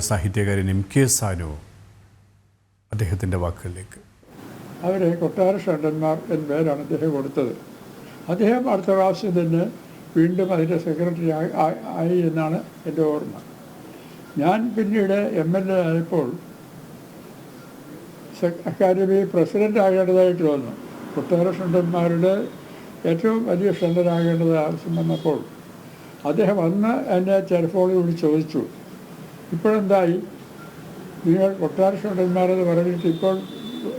സാഹിത്യകാരൻ MK സാനു അദ്ദേഹത്തിൻ്റെ വാക്കുകളിലേക്ക്. അവരെ കൊട്ടാര ഷണ്ടന്മാർ എന്ന പേരാണ് അദ്ദേഹം കൊടുത്തത്. അദ്ദേഹം അടുത്ത പ്രാവശ്യം തന്നെ വീണ്ടും അതിൻ്റെ സെക്രട്ടറി ആയി എന്നാണ് എൻ്റെ ഓർമ്മ. ഞാൻ പിന്നീട് MLA ആയപ്പോൾ അക്കാദമി പ്രസിഡൻ്റ് ആകേണ്ടതായിട്ട് വന്നു. കൊട്ടാര ഷണ്ടന്മാരുടെ ഏറ്റവും വലിയ ഷണ്ടനാകേണ്ടത് ആവശ്യം വന്നപ്പോൾ അദ്ദേഹം അന്ന് എന്നെ ടെലിഫോണിൽ വിളിച്ച് ചോദിച്ചു, ഇപ്പോഴെന്തായി, നിങ്ങൾ കൊട്ടാര ഷണ്ടന്മാരെന്ന് പറഞ്ഞിട്ട് ഇപ്പോൾ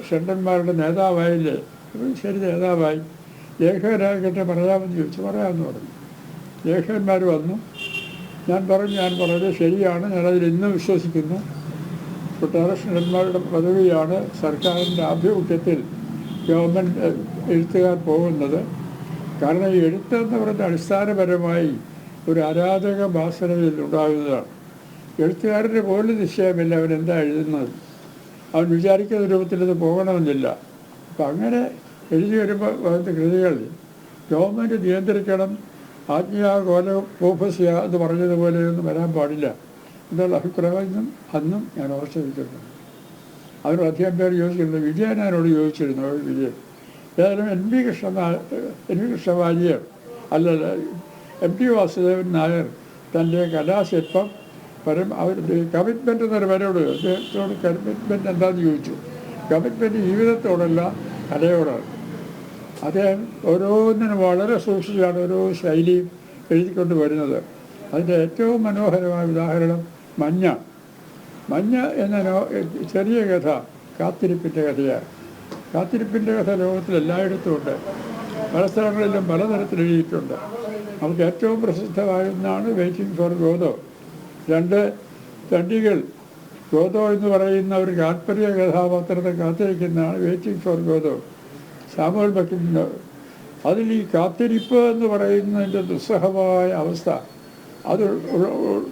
ഷണ്ടന്മാരുടെ നേതാവായില്ലേ? ശരി, നേതാവായി. ലേഖകരാകട്ടെ പറയാമെന്ന് ചോദിച്ചു. പറയാമെന്ന് പറഞ്ഞു. ലേഖകന്മാർ വന്നു. ഞാൻ പറഞ്ഞത് ശരിയാണ്, ഞാനതിൽ ഇന്നും വിശ്വസിക്കുന്നു. കൊട്ടാര ഷണ്ടന്മാരുടെ പദവിയാണ് സർക്കാരിൻ്റെ ആഭിമുഖ്യത്തിൽ ഗവൺമെൻറ് എഴുത്തുകാർ പോകുന്നത്. കാരണം ഈ എഴുത്തെന്ന് പറയുന്നത് അടിസ്ഥാനപരമായി ഒരു അരാജക ഭാഷയിൽ ഉണ്ടാകുന്നതാണ്. എഴുത്തുകാരൻ്റെ പോലും നിശ്ചയമില്ല അവൻ എന്താ എഴുതുന്നത്. അവൻ വിചാരിക്കുന്ന രൂപത്തിൽ ഇത് പോകണമെന്നില്ല. അപ്പം അങ്ങനെ എഴുതി വരുമ്പോൾ അതിൻ്റെ കൃതികൾ ഗവൺമെൻറ് നിയന്ത്രിക്കണം, ആജ്ഞാകോല കോഫസ്യ എന്ന് പറഞ്ഞതുപോലെയൊന്നും വരാൻ പാടില്ല എന്നുള്ള അഭിപ്രായം അന്നും ഞാൻ ഉറച്ചു വയ്ക്കുന്നുണ്ട്. അവരോട് അധികം പേര് ചോദിച്ചിരുന്നു. വിജയനോട് ചോദിച്ചിരുന്നു. വിജയൻ ഏതായാലും NV കൃഷ്ണവാര്യർ അല്ലല്ല MT വാസുദേവൻ നായർ തൻ്റെ കലാശില്പം അവരുടെ കമ്മിറ്റ്മെൻ്റ് എന്നൊരു പേരോട് അദ്ദേഹത്തോട് കമ്മിറ്റ്മെൻ്റ് എന്താണെന്ന് ചോദിച്ചു. കമ്മിറ്റ്മെൻ്റ് ജീവിതത്തോടല്ല, കലയോടാണ്. അദ്ദേഹം ഓരോന്നിനും വളരെ സൂക്ഷിച്ചാണ് ഓരോ ശൈലിയും എഴുതിക്കൊണ്ട് വരുന്നത്. അതിൻ്റെ ഏറ്റവും മനോഹരമായ ഉദാഹരണം മഞ്ഞ എന്ന ചെറിയ കഥ കാത്തിരിപ്പിൻ്റെ കഥയാണ്. കാത്തിരിപ്പിൻ്റെ കഥ ലോകത്തിൽ എല്ലായിടത്തും ഉണ്ട്. പല സ്ഥലങ്ങളിലും പലതരത്തിൽ എഴുതിയിട്ടുണ്ട്. നമുക്ക് ഏറ്റവും പ്രസിദ്ധമായിരുന്നാണ് വെയിറ്റിംഗ് ഫോർ ഗോദോ. 2 തണ്ടികൾ ഗോദോ എന്ന് പറയുന്ന ഒരു കാൽപ്പര്യ കഥാപാത്രത്തെ കാത്തിരിക്കുന്നതാണ് വെയിറ്റിംഗ് ഫോർ ഗോദോ, സാമുവൽ ബക്കിൻ്റെ. അതിൽ ഈ കാത്തിരിപ്പ് എന്ന് പറയുന്നതിൻ്റെ ദുസ്സഹമായ അവസ്ഥ അത്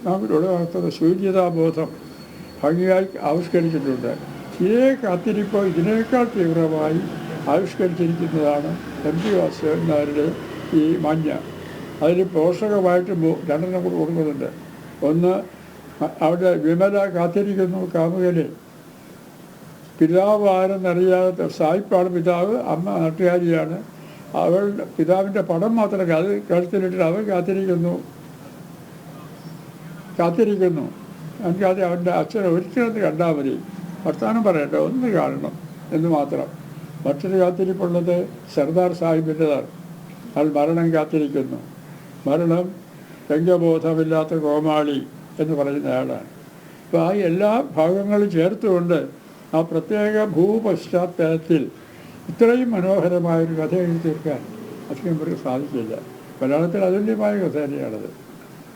നമുക്ക് ഉളവാക്കുന്ന ശൂന്യതാബോധം ഭംഗിയായി ആവിഷ്കരിച്ചിട്ടുണ്ട്. ഇതേ കാത്തിരിപ്പ് ഇതിനേക്കാൾ തീവ്രമായി ആവിഷ്കരിച്ചിരിക്കുന്നതാണ് MT വാസുദേവൻ നായരുടെ ഈ മഞ്ഞ. അതിൽ പോഷകമായിട്ട് 2 കൂടെ കൊടുക്കുന്നുണ്ട്. ഒന്ന്, അവിടെ വിമല കാത്തിരിക്കുന്നു കാമുകനെ. പിതാവ് ആരെന്നറിയാത്ത സായിപ്പാണ് പിതാവ്, അമ്മ നാട്ടുകാരിയാണ്. അവളുടെ പിതാവിൻ്റെ പടം മാത്രമല്ല, അത് കഴുത്തിലിട്ട് അവൻ കാത്തിരിക്കുന്നു. എനിക്കത് അവൻ്റെ അച്ഛനെ ഒരിക്കലും കണ്ടാൽ മതി, വർത്തമാനം പറയട്ടെ, ഒന്ന് കാണണം എന്ന് മാത്രം. മറ്റൊരു കാത്തിരിപ്പുള്ളത് സർദാർ സാഹിബിൻ്റെതാണ്. അയാൾ മരണം കാത്തിരിക്കുന്നു. മരണം രംഗബോധമില്ലാത്ത കോമാളി എന്ന് പറയുന്ന ആളാണ്. അപ്പോൾ ആ എല്ലാ ഭാഗങ്ങളും ചേർത്തുകൊണ്ട് ആ പ്രത്യേക ഭൂപശ്ചാത്തലത്തിൽ ഇത്രയും മനോഹരമായൊരു കഥ എഴുതി തീർക്കാൻ അധികം പേർക്ക് സാധിക്കില്ല. മലയാളത്തിൽ അതുല്യമായ കഥ തന്നെയാണത്.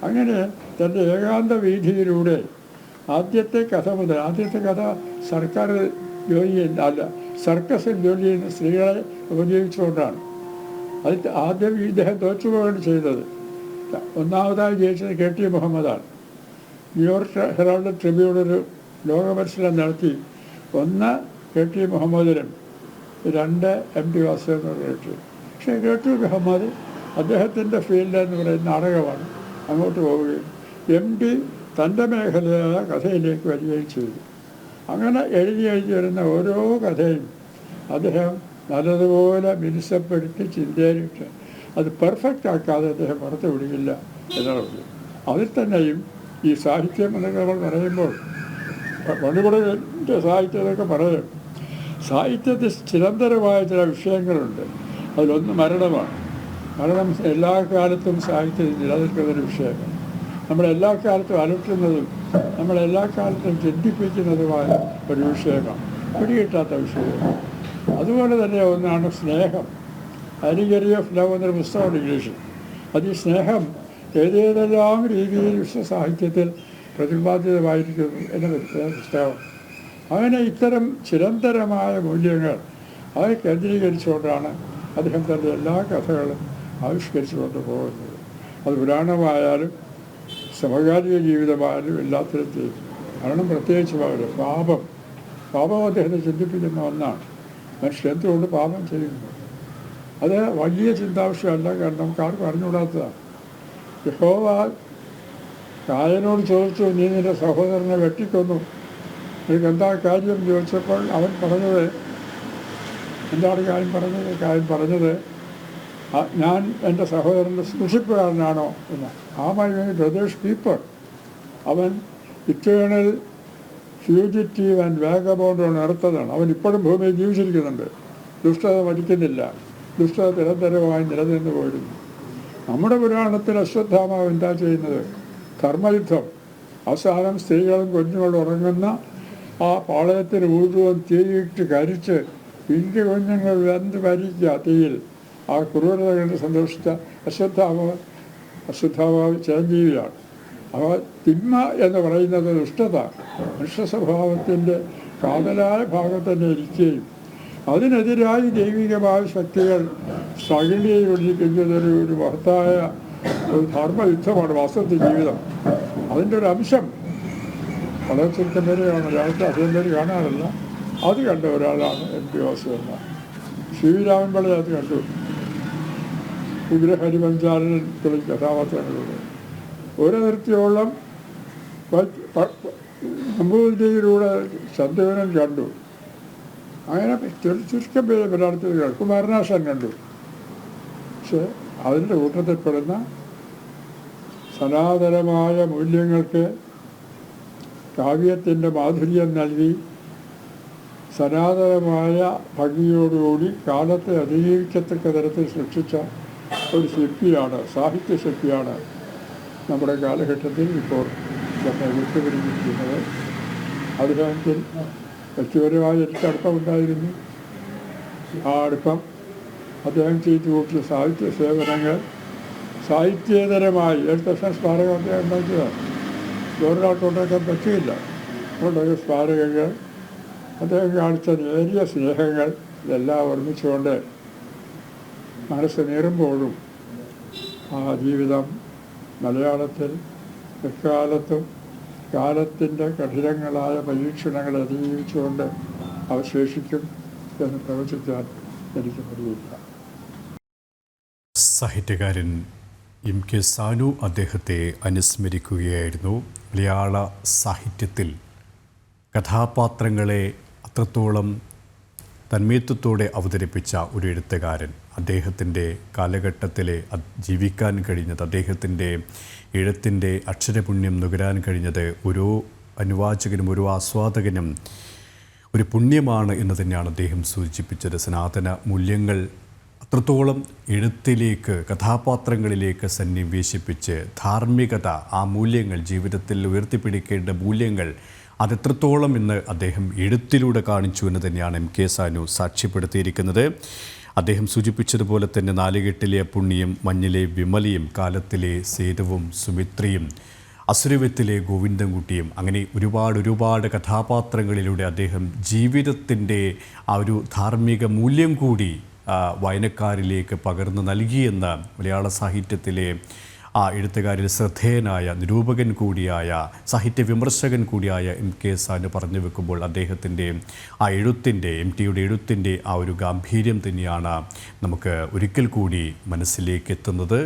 അങ്ങനെ തൻ്റെ ഏകാന്ത വീഥിയിലൂടെ ആദ്യത്തെ കഥ സർക്കാർ ജോലി അല്ല, സർക്കസിൽ ജോലി ചെയ്യുന്ന സ്ത്രീകളെ ഉപയോഗിച്ചുകൊണ്ടാണ്. അത് ആദ്യം ഇദ്ദേഹം തോറ്റുപോവുകയാണ് ചെയ്തത്. ഒന്നാമതായി ജയിച്ചത് KT മുഹമ്മദാണ്. ന്യൂയോർക്ക് ഹെറാൾഡ് ട്രിബ്യൂണൊരു ലോകമത്സരം നടത്തി. 1 KT മുഹമ്മദിനും 2 MT വാസുദേവൻ കിട്ടി. പക്ഷേ KT മുഹമ്മദ് അദ്ദേഹത്തിൻ്റെ ഫീൽഡ് എന്ന് പറയുന്ന നാടകമാണ്. അങ്ങോട്ട് പോവുകയും MT തൻ്റെ മേഖലയായ കഥയിലേക്ക് വരികയും ചെയ്തു. അങ്ങനെ എഴുതി വരുന്ന ഓരോ കഥയും അദ്ദേഹം നല്ലതുപോലെ മിനുസപ്പെടുത്തി ചിന്തയിലിട്ട് അത് പെർഫെക്റ്റ് ആക്കാതെ അദ്ദേഹം പുറത്ത് വിടുകയില്ല എന്നുള്ളത്. അതിൽ തന്നെയും ഈ സാഹിത്യം എന്നൊക്കെ നമ്മൾ പറയുമ്പോൾ മണിപുടൻ്റെ സാഹിത്യത്തൊക്കെ പറയും. സാഹിത്യത്തിൽ ചിരന്തരമായ ചില വിഷയങ്ങളുണ്ട്. അതിലൊന്ന് മരണമാണ്. മരണം എല്ലാ കാലത്തും സാഹിത്യത്തിൽ നിലനിൽക്കുന്നൊരു വിഷയമാണ്. നമ്മളെല്ലാ കാലത്തും അലട്ടുന്നതും നമ്മളെല്ലാ കാലത്തും ചിന്തിപ്പിക്കുന്നതുമായ ഒരു വിഷയമാണ്, പിടികിട്ടാത്ത വിഷയമാണ്. അതുപോലെ തന്നെ ഒന്നാണ് സ്നേഹം. അരിഗറി ഓഫ് ലവ് എന്നൊരു പുസ്തകമുണ്ട് ഇംഗ്ലീഷിൽ. അത് ഈ സ്നേഹം ഏതേതെല്ലാം രീതിയിൽ വിശ്വസാഹിത്യത്തിൽ പ്രതിപാദിതമായിരിക്കുന്നു എന്ന പുസ്തകം. അങ്ങനെ ഇത്തരം ചിരന്തരമായ മൂല്യങ്ങൾ അത് കേന്ദ്രീകരിച്ചുകൊണ്ടാണ് അദ്ദേഹം തൻ്റെ എല്ലാ കഥകളും ആവിഷ്കരിച്ചു കൊണ്ട് പോകുന്നത്. അത് പുരാണമായാലും സമകാലിക ജീവിതമായാലും എല്ലാത്തിനും ചെയ്യും. കാരണം പ്രത്യേകിച്ച് പാപം അദ്ദേഹത്തെ ചിന്തിപ്പിക്കുന്ന ഒന്നാണ്. മനുഷ്യൻ എന്തുകൊണ്ട് പാപം ചെയ്യുന്നു? അത് വലിയ ചിന്താവിഷയമല്ല, കാരണം നമുക്ക് ആർക്കും അറിഞ്ഞുകൂടാത്തതാണ്. യഹോവ കായനോട് ചോദിച്ചു, നീ നിൻ്റെ സഹോദരനെ വെട്ടിക്കൊന്നു, നിനക്ക് എന്താ കാര്യം ചോദിച്ചപ്പോൾ അവൻ പറഞ്ഞത്, എന്താണ് കായൻ പറഞ്ഞത്? കായൻ പറഞ്ഞത്, ഞാൻ എൻ്റെ സഹോദരൻ്റെ സൂക്ഷിപ്പുകാരനാണോ എന്ന്. ആ മൈ ബ്രദേഴ്സ് കീപ്പർ. അവൻ ഇറ്റേണൽ ഫ്യൂജിറ്റീവ് ആൻഡ് വാഗബോണ്ട് നടത്തതാണ്. അവൻ ഇപ്പോഴും ഭൂമിയിൽ ജീവിച്ചിരിക്കുന്നുണ്ട്. ദുഷ്ടത മരിക്കുന്നില്ല. ദുഷ്ടത നിരന്തരമായി നിലനിന്ന് പോയിരുന്നു. നമ്മുടെ പുരാണത്തിൽ അശ്വത്ഥാമാവ് എന്താ ചെയ്യുന്നത്? ധർമ്മയുദ്ധം. അവസാനം സ്ത്രീകളും കുഞ്ഞുങ്ങളും ഉറങ്ങുന്ന ആ പാളയത്തിന് മുഴുവൻ തീയിട്ട് കരിച്ച് പിഞ്ചു കുഞ്ഞുങ്ങൾ വെന്ത് മരിക്കുക തീയിൽ. ആ ക്രൂരത കണ്ട് സന്തോഷിച്ച അശ്വത്ഥാമാവ് ചിരഞ്ജീവിയാണ്. അവ തിന്മ എന്ന് പറയുന്നത് ദുഷ്ടത, മനുഷ്യ സ്വഭാവത്തിൻ്റെ കാതലായ ഭാഗത്ത് തന്നെ ഇരിക്കുകയും അതിനെതിരായി ദൈവികമായ ശക്തികൾ സകലീകരിക്കുന്നത് ഒരു മഹത്തായ ഒരു ധർമ്മയുദ്ധമാണ് വാസ്തവത്തിൽ ജീവിതം. അതിൻ്റെ ഒരു അംശം വളരെ ചുരുക്കം പേരെയാണ്, ഒരാൾക്ക് അധികം പേര് കാണാറില്ല. അത് കണ്ട ഒരാളാണ് MP വാസുദേവൻ. ശ്രീരാമൻപിള്ള അത് കണ്ടു. ഉഗ്രഹരിപഞ്ചാരൻ തുടങ്ങിയ കഥാപാത്രങ്ങളിലൂടെ ഒരു നിർത്തിയോളം നമ്പൂതിരിയിലൂടെ ചന്ദ്രവനൻ കണ്ടു. അങ്ങനെ ചുരുക്കം പേര് മലയാളത്തിൽ കുമാരനാശാൻ കണ്ടു. പക്ഷെ അതിൻ്റെ കൂട്ടത്തിൽപ്പെടുന്ന സനാതനമായ മൂല്യങ്ങൾക്ക് കാവ്യത്തിൻ്റെ മാധുര്യം നൽകി സനാതനമായ ഭംഗിയോടുകൂടി കാലത്തെ അതിജീവിക്കത്തക്ക തരത്തിൽ സൃഷ്ടിച്ച ഒരു ശില്പിയാണ്, സാഹിത്യ ശില്പിയാണ് നമ്മുടെ കാലഘട്ടത്തിൽ ഇപ്പോൾ നമ്മെ വിട്ടുപിരിഞ്ഞിരിക്കുന്നത്. അദ്ദേഹത്തിൽ വ്യക്തിപരമായി എനിക്ക് അടുപ്പമുണ്ടായിരുന്നു. ആ അടുപ്പം അദ്ദേഹം ചെയ്തു കൂട്ടിയ സാഹിത്യ സേവനങ്ങൾ സാഹിത്യേതരമായി എഴുത്തച്ഛൻ സ്മാരകം അദ്ദേഹം ഉണ്ടാക്കിയതാണ്. വേറൊരാൾക്കുണ്ടാക്കാൻ പറ്റിയില്ല. അതുകൊണ്ടൊക്കെ സ്മാരകങ്ങൾ, അദ്ദേഹം കാണിച്ച നേരിയ സ്നേഹങ്ങൾ ഇതെല്ലാം ഓർമ്മിച്ചുകൊണ്ട് മനസ്സ് നീറുമ്പോഴും ആ ജീവിതം മലയാളത്തിൽ എക്കാലത്തും കാലത്തിൻ്റെ കഠിനങ്ങളായ പരീക്ഷണങ്ങളെ അതിജീവിച്ചുകൊണ്ട് അവശേഷിക്കും എന്ന് പ്രവചിക്കാൻ എനിക്ക് കഴിയില്ല. സാഹിത്യകാരൻ MK സാനു അദ്ദേഹത്തെ അനുസ്മരിക്കുകയായിരുന്നു. മലയാള സാഹിത്യത്തിൽ കഥാപാത്രങ്ങളെ അത്രത്തോളം തന്മയത്വത്തോടെ അവതരിപ്പിച്ച ഒരു എഴുത്തുകാരൻ. അദ്ദേഹത്തിൻ്റെ കാലഘട്ടത്തിലെ ജീവിക്കാൻ കഴിഞ്ഞത്, അദ്ദേഹത്തിൻ്റെ എഴുത്തിൻ്റെ അക്ഷരപുണ്യം നുകരാൻ കഴിഞ്ഞത് ഓരോ അനുവാചകനും ഓരോ ആസ്വാദകനും ഒരു പുണ്യമാണ് എന്ന് തന്നെയാണ് അദ്ദേഹം സൂചിപ്പിച്ചത്. സനാതന മൂല്യങ്ങൾ അത്രത്തോളം എഴുത്തിലേക്ക്, കഥാപാത്രങ്ങളിലേക്ക് സന്നിവേശിപ്പിച്ച് ധാർമ്മികത, ആ മൂല്യങ്ങൾ, ജീവിതത്തിൽ ഉയർത്തിപ്പിടിക്കേണ്ട മൂല്യങ്ങൾ അതെത്രത്തോളം ഇന്ന് അദ്ദേഹം എഴുത്തിലൂടെ കാണിച്ചു എന്ന് തന്നെയാണ് MK സാനു സാക്ഷ്യപ്പെടുത്തിയിരിക്കുന്നത്. അദ്ദേഹം സൂചിപ്പിച്ചതുപോലെ തന്നെ നാലുകെട്ടിലെ പുണ്യം, മഞ്ഞിലെ വിമലയും, കാലത്തിലെ സേതുവും സുമിത്രയും, അസുരവത്തിലെ ഗോവിന്ദൻകുട്ടിയും, അങ്ങനെ ഒരുപാട് കഥാപാത്രങ്ങളിലൂടെ അദ്ദേഹം ജീവിതത്തിൻ്റെ ആ ഒരു ധാർമ്മിക മൂല്യം കൂടി വായനക്കാരിലേക്ക് പകർന്നു നൽകിയെന്ന് മലയാള സാഹിത്യത്തിലെ ആ എഴുത്തുകാരിൽ ശ്രദ്ധേയനായ നിരൂപകൻ കൂടിയായ സാഹിത്യ വിമർശകൻ കൂടിയായ MK സാനു പറഞ്ഞു വെക്കുമ്പോൾ അദ്ദേഹത്തിൻ്റെ ആ എഴുത്തിൻ്റെ, MTയുടെ എഴുത്തിൻ്റെ ആ ഒരു ഗാംഭീര്യം തന്നെയാണ് നമുക്ക് ഒരിക്കൽ കൂടി മനസ്സിലേക്ക് എത്തുന്നത്.